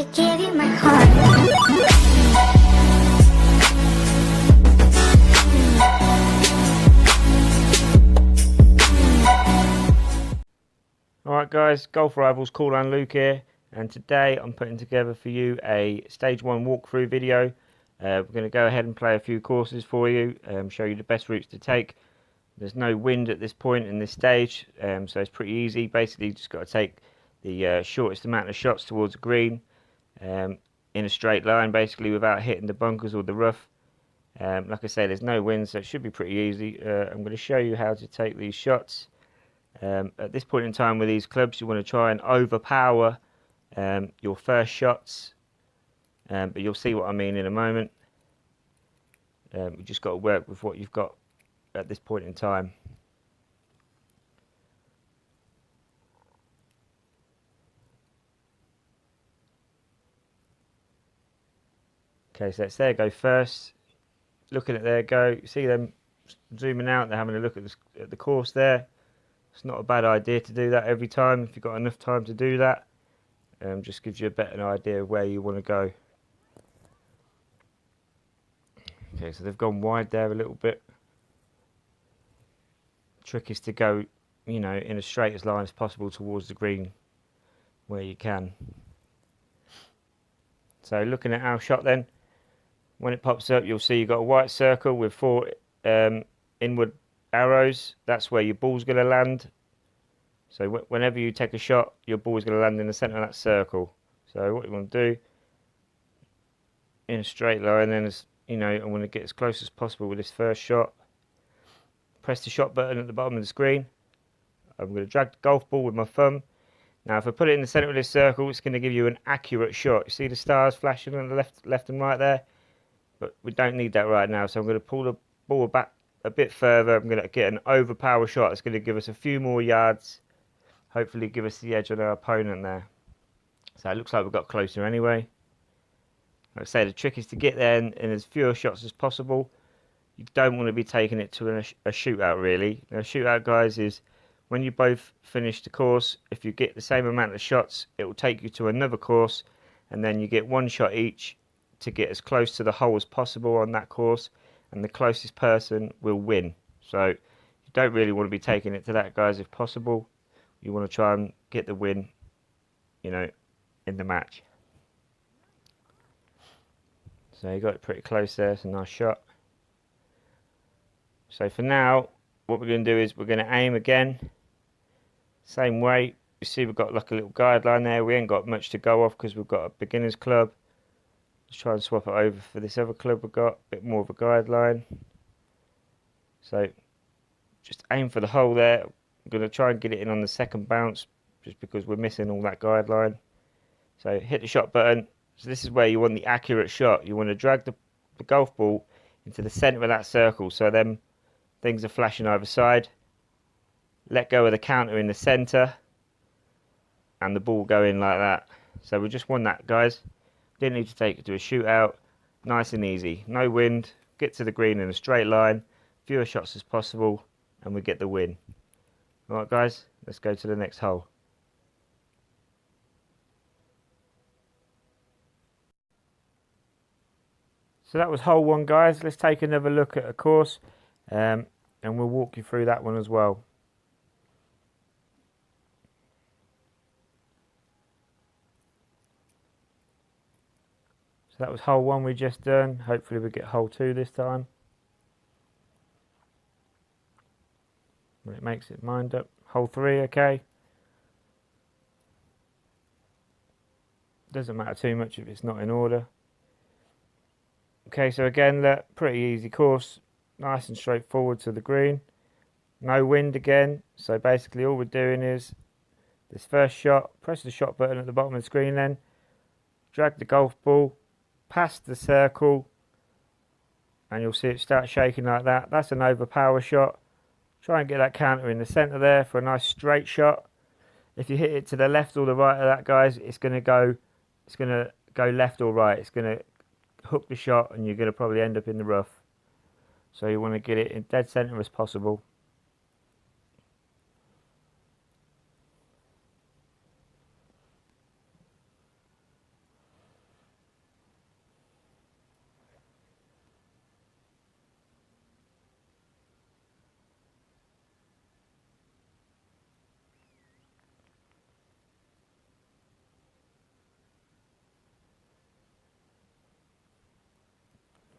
I give you my heart. Alright guys, Golf Rivals, Cool and Luke here, and today I'm putting together for you a stage 1 walkthrough video. We're going to go ahead and play a few courses for you, show you the best routes to take. There's no wind at this point in this stage, so it's pretty easy. Basically you just got to take the shortest amount of shots towards the green in a straight line, basically without hitting the bunkers or the rough. Like I say, there's no wind, so it should be pretty easy. I'm going to show you how to take these shots. At this point in time with these clubs, you want to try and overpower your first shots, but you'll see what I mean in a moment. You've just got to work with what you've got at this point in time. Okay, so that's their go first. Looking at their go, you see them zooming out, they're having a look at the course there. It's not a bad idea to do that every time if you've got enough time to do that. Just gives you a better idea of where you want to go. Okay, so they've gone wide there a little bit. The trick is to go, in as straight as line as possible towards the green where you can. So looking at our shot then, when it pops up, you'll see you've got a white circle with 4 inward arrows. That's where your ball's going to land. So whenever you take a shot, your ball is going to land in the centre of that circle. So what you want to do, in a straight line, then is, I want to get as close as possible with this first shot. Press the shot button at the bottom of the screen. I'm going to drag the golf ball with my thumb. Now if I put it in the centre of this circle, it's going to give you an accurate shot. You see the stars flashing on the left and right there? But we don't need that right now, so I'm going to pull the ball back a bit further. I'm going to get an overpower shot that's going to give us a few more yards, hopefully give us the edge on our opponent there. So it looks like we've got closer anyway. Like I say, the trick is to get there in as few shots as possible. You don't want to be taking it to a shootout really. Now, a shootout, guys, is when you both finish the course, if you get the same amount of shots, it will take you to another course, and then you get 1 shot each to get as close to the hole as possible on that course, and the closest person will win. So you don't really want to be taking it to that, guys, if possible. You want to try and get the win, in the match. So you got it pretty close there. It's a nice shot. So for now, what we're going to do is we're going to aim again. Same way. You see we've got like a little guideline there. We ain't got much to go off because we've got a beginner's club. Let's try and swap it over for this other club we've got. A bit more of a guideline. So just aim for the hole there. I'm going to try and get it in on the second bounce just because we're missing all that guideline. So hit the shot button. So this is where you want the accurate shot. You want to drag the golf ball into the centre of that circle, so then things are flashing either side. Let go of the counter in the centre, and the ball go in like that. So we just won that, guys. Didn't need to take it to a shootout. Nice and easy. No wind. Get to the green in a straight line. Fewer shots as possible, and we get the win. Alright, guys, let's go to the next hole. So that was hole 1, guys. Let's take another look at a course, and we'll walk you through that one as well. So that was hole 1 we just done. Hopefully we get hole 2 this time. When it makes its mind up. Hole 3, okay. Doesn't matter too much if it's not in order. Okay, so again, look, pretty easy course, nice and straightforward to the green. No wind again, so basically all we're doing is this first shot, press the shot button at the bottom of the screen, then drag the golf ball past the circle, and you'll see it start shaking like that. That's an overpower shot. Try and get that counter in the centre there for a nice straight shot. If you hit it to the left or the right of that, guys, it's going to go left or right. It's going to hook the shot and you're going to probably end up in the rough. So you want to get it in dead centre as possible.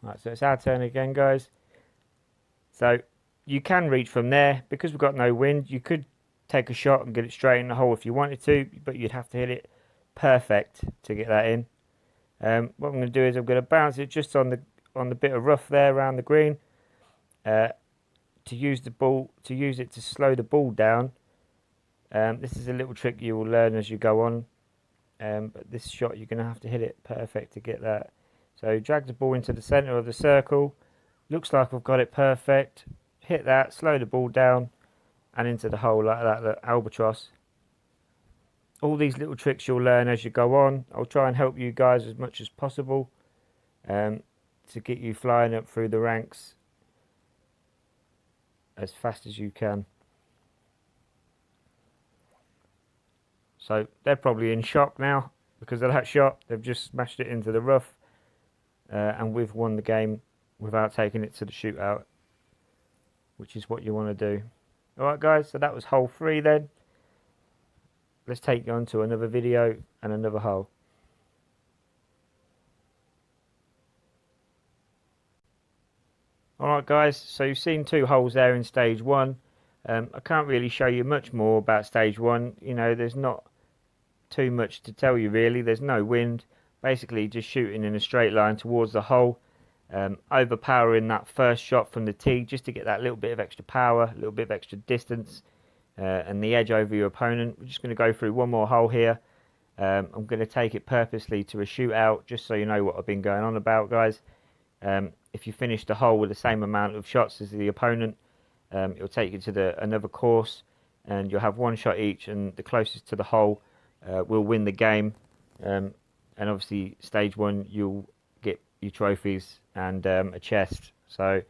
Right, so it's our turn again, guys. So you can reach from there. Because we've got no wind, you could take a shot and get it straight in the hole if you wanted to, but you'd have to hit it perfect to get that in. What I'm going to do is I'm going to bounce it just on the bit of rough there around the green, to use it to slow the ball down. This is a little trick you will learn as you go on, but this shot you're going to have to hit it perfect to get that. So drag the ball into the center of the circle. Looks like I've got it perfect. Hit that, slow the ball down, and into the hole like that, the albatross. All these little tricks you'll learn as you go on. I'll try and help you guys as much as possible, to get you flying up through the ranks as fast as you can. So they're probably in shock now because of that shot. They've just smashed it into the rough, and we've won the game without taking it to the shootout, which is what you want to do. Alright guys, so that was hole 3 then. Let's take you on to another video and another hole. Alright guys, so you've seen 2 holes there in stage 1. I can't really show you much more about stage 1. You know, there's not too much to tell you really. There's no wind. Basically just shooting in a straight line towards the hole. Overpowering that first shot from the tee just to get that little bit of extra power, a little bit of extra distance, and the edge over your opponent. We're just going to go through one more hole here. I'm going to take it purposely to a shootout just so you know what I've been going on about, guys. If you finish the hole with the same amount of shots as the opponent, it'll take you to another course, and you'll have 1 shot each, and the closest to the hole will win the game. And obviously stage 1 you'll get your trophies and a chest. So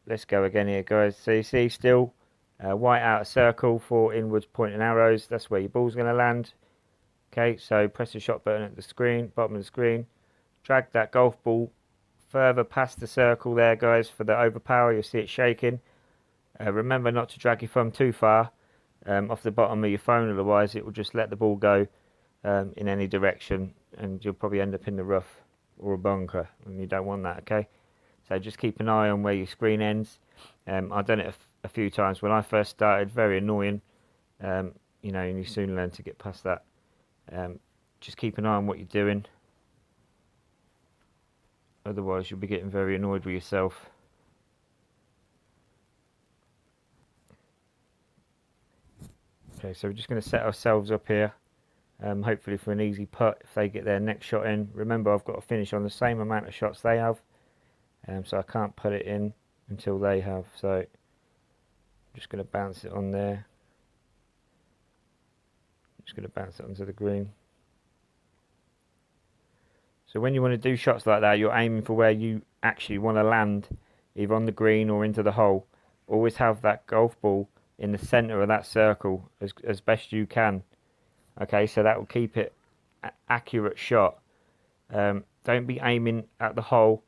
let's go again here, guys. So you see still white outer circle for inwards pointing arrows. That's where your ball's going to land. Okay, so press the shot button at the screen, bottom of the screen. Drag that golf ball further past the circle there, guys, for the overpower. You'll see it shaking. Remember not to drag your thumb too far off the bottom of your phone, otherwise it will just let the ball go in any direction, and you'll probably end up in the rough or a bunker, and you don't want that. Okay, so just keep an eye on where your screen ends. I've done it a few times when I first started. Very annoying, you know, and you soon learn to get past that. Just keep an eye on what you're doing, otherwise you'll be getting very annoyed with yourself. Okay, so we're just going to set ourselves up here, hopefully for an easy putt if they get their next shot in. Remember, I've got to finish on the same amount of shots they have, so I can't put it in until they have. So I'm just going to bounce it on there. I'm just going to bounce it onto the green. So when you want to do shots like that, you're aiming for where you actually want to land, either on the green or into the hole. Always have that golf ball in the center of that circle as best you can. Okay, so that will keep it an accurate shot. Don't be aiming at the hole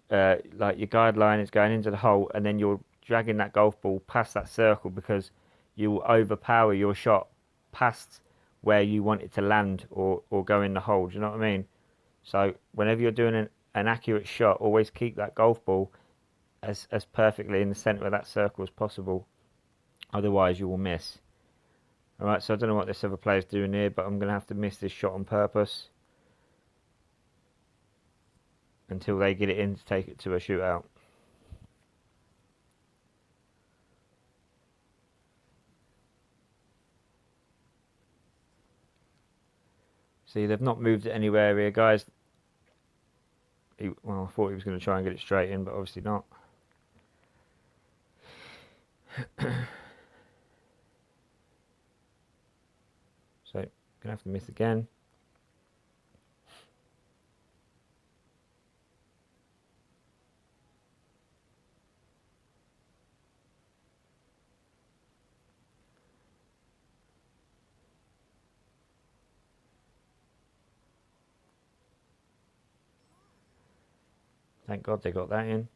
like your guideline is going into the hole, and then you're dragging that golf ball past that circle, because you will overpower your shot past where you want it to land or go in the hole. Do you know what I mean? So whenever you're doing an accurate shot, always keep that golf ball as perfectly in the center of that circle as possible. Otherwise you will miss. Alright, so I don't know what this other player's doing here, but I'm going to have to miss this shot on purpose until they get it in to take it to a shootout. See, they've not moved it anywhere here, guys. Well, I thought he was going to try and get it straight in, but obviously not. So, going to have to miss again. Thank God they got that in.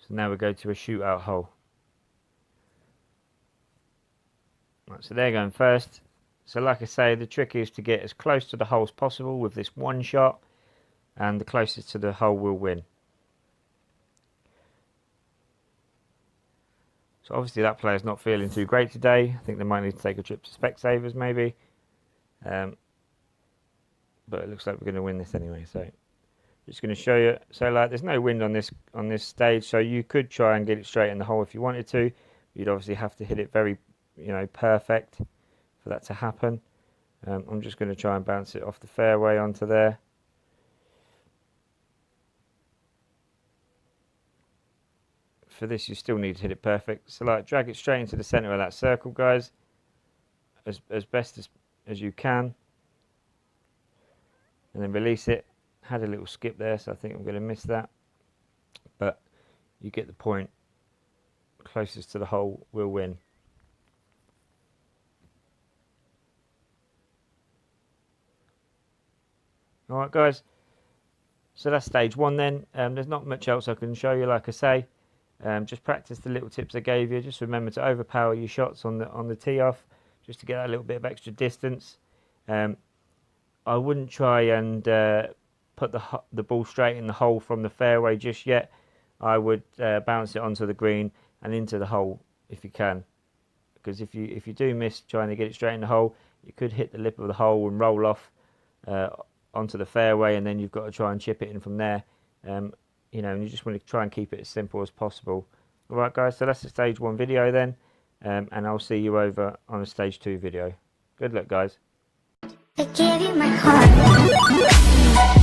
So now we go to a shootout hole. Right, so they're going first. So like I say, the trick is to get as close to the hole as possible with this one shot, and the closest to the hole will win. So obviously that player's not feeling too great today. I think they might need to take a trip to Specsavers maybe. But it looks like we're going to win this anyway. So just going to show you. So like, there's no wind on this stage, so you could try and get it straight in the hole if you wanted to. You'd obviously have to hit it very, perfect for that to happen. I'm just going to try and bounce it off the fairway onto there. For this, you still need to hit it perfect. So like, drag it straight into the center of that circle, guys, as best as you can, and then release it. Had a little skip there, so I think I'm going to miss that, but you get the point. Closest to the hole will win. Alright guys, so that's stage one then. There's not much else I can show you, like I say. Just practice the little tips I gave you. Just remember to overpower your shots on the tee off, just to get that little bit of extra distance. I wouldn't try and put the ball straight in the hole from the fairway just yet. I would bounce it onto the green and into the hole if you can, because if you do miss trying to get it straight in the hole, you could hit the lip of the hole and roll off onto the fairway, and then you've got to try and chip it in from there. And you just want to try and keep it as simple as possible. Alright guys, so that's the stage one video then, and I'll see you over on a stage two video. Good luck guys. I gave you my heart.